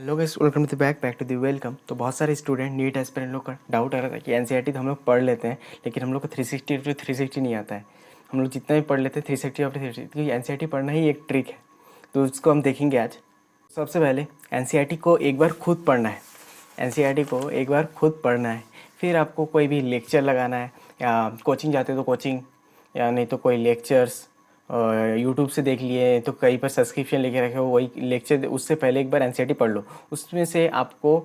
Hello guys, welcome to back to the welcome. तो बहुत सारे स्टूडेंट नीट एस्पिरेंट लोग का डाउट आ रहा था कि एनसीईआरटी तो हम लोग पढ़ लेते हैं, लेकिन हम लोग को 360 नहीं आता है। हम लोग जितना भी पढ़ लेते हैं 360 ऑफ 360, क्योंकि एनसीईआरटी पढ़ना ही एक ट्रिक है। तो उसको हम देखेंगे आज। सबसे पहले एनसीईआरटी को एक बार खुद पढ़ना है। एनसीईआरटी को एक बार खुद पढ़ना है, फिर आपको कोई भी लेक्चर लगाना है, या कोचिंग जाते हो तो कोचिंग, या नहीं तो कोई लेक्चर्स यूट्यूब से देख लिए, तो कहीं पर सब्सक्रिप्शन लेके रखे हो वही लेक्चर। उससे पहले एक बार एनसीईआरटी पढ़ लो, उसमें से आपको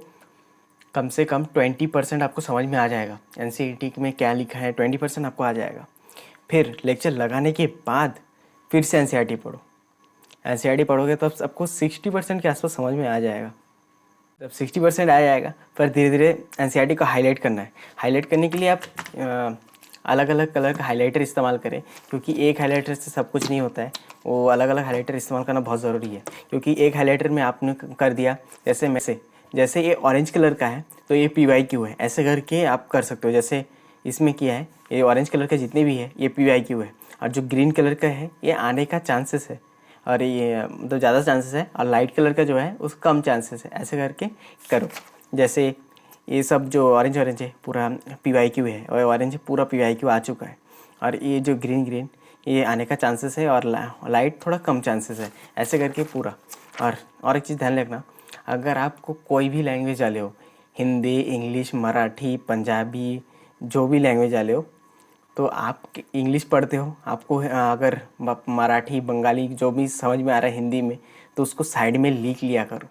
कम से कम 20% आपको समझ में आ जाएगा। एनसीईआरटी में क्या लिखा है 20% आपको आ जाएगा। फिर लेक्चर लगाने के बाद फिर से एनसीईआरटी पढ़ो। एनसीईआरटी पढ़ोगे तब आपको 60% के आसपास समझ में आ जाएगा। जब 60% आ जाएगा फिर धीरे धीरे एनसीईआरटी को हाईलाइट करना है। हाईलाइट करने के लिए आप अलग अलग कलर का हाइलाइटर इस्तेमाल करें, क्योंकि एक हाइलाइटर से सब कुछ नहीं होता है। वो अलग अलग हाइलाइटर इस्तेमाल करना बहुत ज़रूरी है, क्योंकि एक हाइलाइटर में आपने कर दिया, जैसे ये ऑरेंज कलर का है तो ये PYQ है, ऐसे करके आप कर सकते हो। जैसे इसमें किया है, ये ऑरेंज कलर का जितने भी है ये PYQ है, और जो ग्रीन कलर का है ये आने का चांसेस है, और ये मतलब ज़्यादा चांसेस है, और लाइट कलर का जो है उस कम चांसेस है। ऐसे करके करो। जैसे ये सब जो ऑरेंज है पूरा PYQ है, और ऑरेंज पूरा PYQ आ चुका है, और ये जो ग्रीन ये आने का चांसेस है, और लाइट थोड़ा कम चांसेस है। ऐसे करके पूरा। और एक चीज़ ध्यान रखना, अगर आपको कोई भी लैंग्वेज वाले हो, हिंदी, इंग्लिश, मराठी, पंजाबी, जो भी लैंग्वेज वाले हो, तो आप इंग्लिश पढ़ते हो, आपको अगर मराठी, बंगाली जो भी समझ में आ रहा है हिंदी में, तो उसको साइड में लिख लिया करो।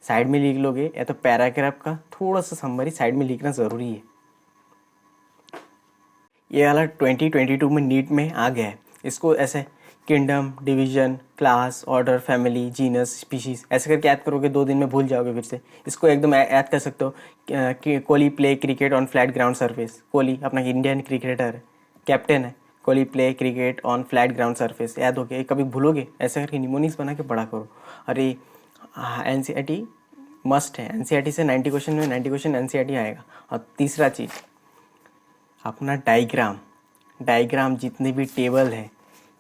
साइड में लिख लोगे, या तो पैराग्राफ का थोड़ा सा समरी साइड में लिखना ज़रूरी है। ये वाला 2022 में नीट में आ गया है। इसको ऐसे kingdom, division, class, order, family, genus, species ऐसे करके याद करोगे, 2 दिन में भूल जाओगे फिर से। इसको एकदम याद कर सकते हो कि Kohli play cricket on flat ground surface. Kohli अपना इंडियन क्रिकेटर है, कैप्टन है। Kohli play cricket on flat ground surface याद हो गया। कभी भूलोगे, ऐसे करके निमोनिक्स बना के पढ़ा करो। अरे एनसीईआरटी मस्ट है। एनसीईआरटी से 90 क्वेश्चन में 90 क्वेश्चन एनसीईआरटी आएगा। और तीसरा चीज़, अपना डायग्राम जितने भी टेबल है,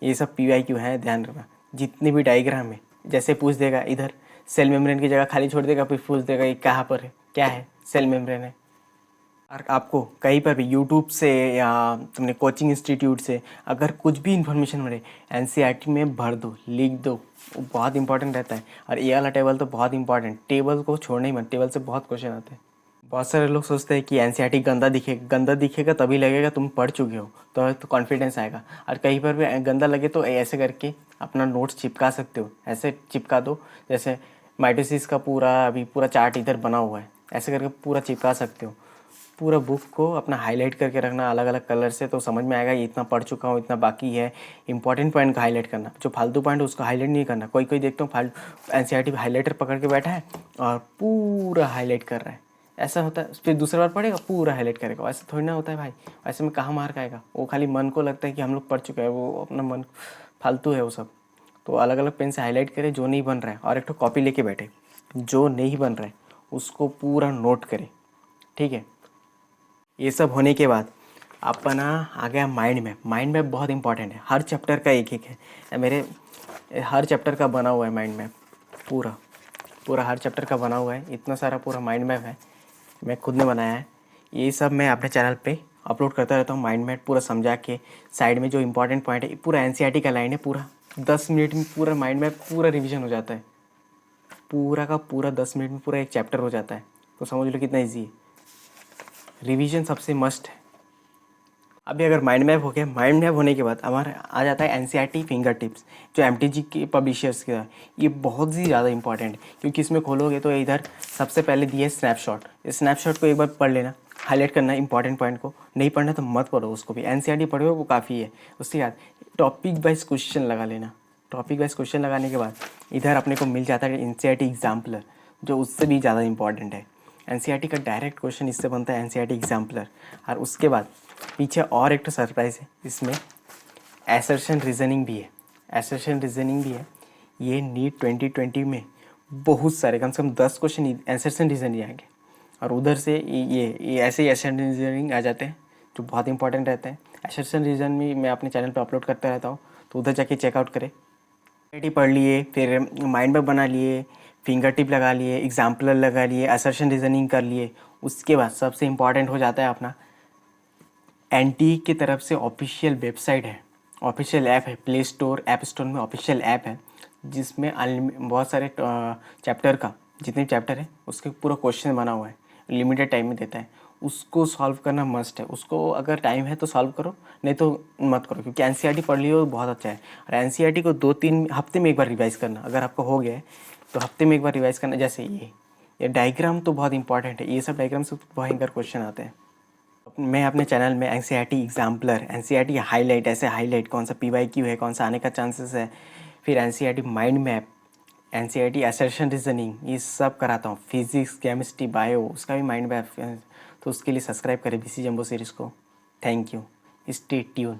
ये सब PYQ है, ध्यान रखना। जितने भी डायग्राम है, जैसे पूछ देगा इधर सेल मेम्ब्रेन की जगह खाली छोड़ देगा, फिर पूछ देगा ये कहाँ पर है, क्या है, सेल मेम्ब्रेन है। और आपको कहीं पर भी यूट्यूब से या तुमने कोचिंग इंस्टीट्यूट से अगर कुछ भी इन्फॉर्मेशन मिले, एनसीईआरटी में भर दो, लिख दो। वो बहुत इंपॉर्टेंट रहता है। और ये वाला टेबल तो बहुत इंपॉर्टेंट, टेबल को छोड़ना ही मत। टेबल से बहुत क्वेश्चन आते हैं। बहुत सारे लोग सोचते हैं कि एनसीईआरटी गंदा दिखेगा तभी लगेगा तुम पढ़ चुके हो, तो कॉन्फिडेंस आएगा। और कहीं पर भी गंदा लगे तो ऐसे करके अपना नोट्स चिपका सकते हो। ऐसे चिपका दो, जैसे माइटोसिस का पूरा चार्ट इधर बना हुआ है, ऐसे करके पूरा चिपका सकते हो। पूरा बुक को अपना हाईलाइट करके रखना अलग अलग कलर से, तो समझ में आएगा ये इतना पढ़ चुका हूँ, इतना बाकी है। इंपॉर्टेंट पॉइंट का हाईलाइट करना, जो फालतू पॉइंट उसको हाईलाइट नहीं करना। कोई देखता हूँ फालतू एनसीईआरटी हाईलाइटर पकड़ के बैठा है और पूरा हाईलाइट कर रहा है। ऐसा होता है, फिर दूसरी बार पढ़ेगा पूरा हाईलाइट करेगा। ऐसा थोड़ी ना होता है भाई। ऐसे में कहाँ मार्क आएगा। वो खाली मन को लगता है कि हम लोग पढ़ चुके हैं, वो अपना मन फालतू है वो सब। तो अलग अलग पेन से हाईलाइट करें जो नहीं बन रहा है, और एक तो कॉपी लेके बैठे, जो नहीं बन रहा है उसको पूरा नोट करें, ठीक है। ये सब होने के बाद अपना आ गया माइंड मैप। माइंड मैप बहुत इंपॉर्टेंट है। हर चैप्टर का एक है, मेरे हर चैप्टर का बना हुआ है माइंड मैप। पूरा हर चैप्टर का बना हुआ है, इतना सारा पूरा माइंड मैप है, मैं खुद ने बनाया है। ये सब मैं अपने चैनल पे अपलोड करता रहता हूँ। माइंड मैप पूरा समझा के, साइड में जो इंपॉर्टेंट पॉइंट है, पूरा एनसीईआरटी का लाइन है, पूरा 10 मिनट में पूरा माइंड मैप पूरा रिविजन हो जाता है। पूरा का पूरा 10 मिनट में पूरा एक चैप्टर हो जाता है। तो समझ लो कितना ईजी है। रिवीजन सबसे मस्ट है। अभी अगर माइंड मैप हो गया, माइंड मैप होने के बाद हमारा आ जाता है एनसीईआरटी फिंगर टिप्स, जो एमटीजी के पब्लिशर्स के। ये बहुत ही ज़्यादा इंपॉर्टेंट है, क्योंकि इसमें खोलोगे तो इधर सबसे पहले दिया है स्नैपशॉट। इस स्नैपशॉट को एक बार पढ़ लेना, हाईलाइट करना इंपॉर्टेंट पॉइंट को। नहीं पढ़ना तो मत पढ़ो उसको भी, एनसीईआरटी पढ़ो वो काफ़ी है। उसके बाद टॉपिक वाइज क्वेश्चन लगा लेना। टॉपिक वाइज क्वेश्चन लगाने के बाद इधर अपने को मिल जाता है एनसीईआरटी एग्जाम्पलर, जो उससे भी ज़्यादा इंपॉर्टेंट है। एनसीईआरटी का डायरेक्ट क्वेश्चन इससे बनता है, एनसीईआरटी एग्जाम्पलर। और उसके बाद पीछे और एक तो सरप्राइज है, इसमें असर्शन रीजनिंग भी है। असर्शन रीजनिंग भी है। ये नीट 2020 में बहुत सारे, कम से कम 10 क्वेश्चन असर्शन रीजनिंग आएंगे। और उधर से ये ऐसे ही असर्शन रीजनिंग आ जाते हैं, जो बहुत इंपॉर्टेंट रहते हैं। असर्शन रीजन भी मैं अपने चैनल पर अपलोड करता रहता हूँ, तो उधर जाके चेकआउट करें। पढ़ लिए, फिर माइंड मैप बना लिए, फिंगर टिप लगा लिए, एग्जाम्पलर लगा लिए, असर्शन रीजनिंग कर लिए। उसके बाद सबसे इम्पॉर्टेंट हो जाता है अपना एनटी की तरफ से ऑफिशियल वेबसाइट है, ऑफिशियल ऐप है, प्ले स्टोर ऐप स्टोर में ऑफिशियल ऐप है, जिसमें बहुत सारे चैप्टर का जितने चैप्टर है उसके पूरा क्वेश्चन बना हुआ है, लिमिटेड टाइम में देता है। उसको सॉल्व करना मस्ट है। उसको अगर टाइम है तो सॉल्व करो, नहीं तो मत करो, क्योंकि एनसीईआरटी पढ़ लियो बहुत अच्छा है। और एनसीईआरटी को 2-3 हफ्ते में एक बार रिवाइज़ करना, अगर आपको हो गया है तो हफ्ते में एक बार रिवाइज़ करना। जैसे ये डायग्राम तो बहुत इंपॉर्टेंट है, ये सब डायग्राम से भयंकर क्वेश्चन आते हैं। मैं अपने चैनल में एनसीईआरटी एग्जाम्पलर, एनसीईआरटी हाईलाइट, ऐसे हाईलाइट कौन सा पीवाईक्यू है, कौन सा आने का चांसेस है, फिर NCERT mind map, NCERT assertion reasoning, ये सब कराता हूँ। फिजिक्स, केमिस्ट्री, बायो, उसका भी माइंड मैप। तो उसके लिए सब्सक्राइब करें बीसी जंबो सीरीज़ को। Thank you. Stay tune.